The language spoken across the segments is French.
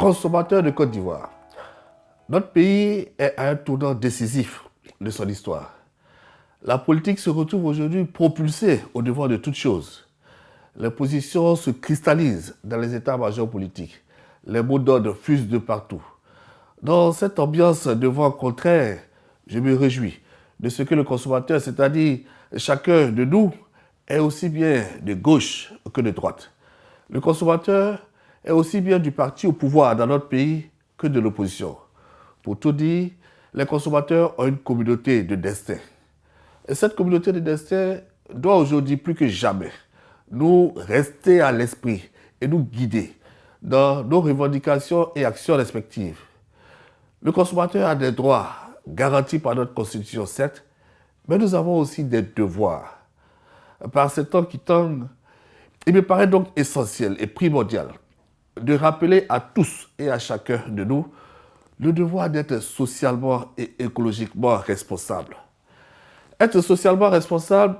consommateurs de Côte d'Ivoire. Notre pays est à un tournant décisif de son histoire. La politique se retrouve aujourd'hui propulsée au devant de toutes choses. Les positions se cristallisent dans les états-majors politiques. Les mots d'ordre fusent de partout. Dans cette ambiance de vent contraire, je me réjouis de ce que le consommateur, c'est-à-dire chacun de nous, est aussi bien de gauche que de droite. Le consommateur est aussi bien du parti au pouvoir dans notre pays que de l'opposition. Pour tout dire, les consommateurs ont une communauté de destin. Et cette communauté de destin doit aujourd'hui plus que jamais nous rester à l'esprit et nous guider dans nos revendications et actions respectives. Le consommateur a des droits garantis par notre Constitution, certes, mais nous avons aussi des devoirs. Par ces temps qui tendent, il me paraît donc essentiel et primordial de rappeler à tous et à chacun de nous le devoir d'être socialement et écologiquement responsable. Être socialement responsable,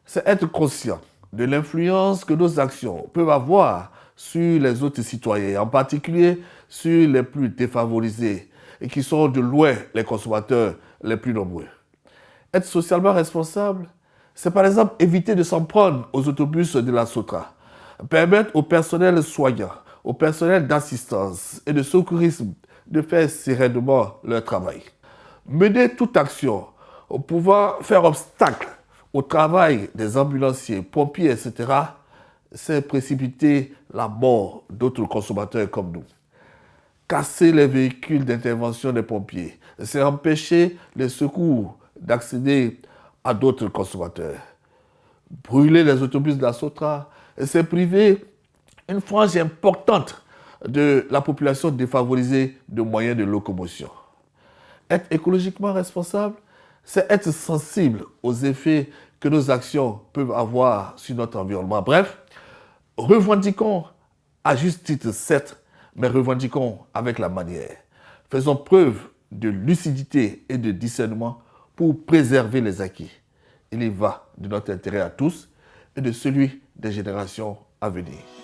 c'est être conscient de l'influence que nos actions peuvent avoir sur les autres citoyens, en particulier sur les plus défavorisés et qui sont de loin les consommateurs les plus nombreux. Être socialement responsable, c'est par exemple éviter de s'en prendre aux autobus de la SOTRA, permettre au personnel soignant, au personnel d'assistance et de secourisme de faire sereinement leur travail. Mener toute action pour pouvoir faire obstacle au travail des ambulanciers, pompiers, etc., c'est précipiter la mort d'autres consommateurs comme nous. Casser les véhicules d'intervention des pompiers, c'est empêcher les secours d'accéder à d'autres consommateurs. Brûler les autobus de la SOTRA, c'est priver une frange importante de la population défavorisée de moyens de locomotion. Être écologiquement responsable, c'est être sensible aux effets que nos actions peuvent avoir sur notre environnement. Bref, revendiquons à juste titre, certes, mais revendiquons avec la manière. Faisons preuve de lucidité et de discernement pour préserver les acquis. Il y va de notre intérêt à tous et de celui des générations à venir.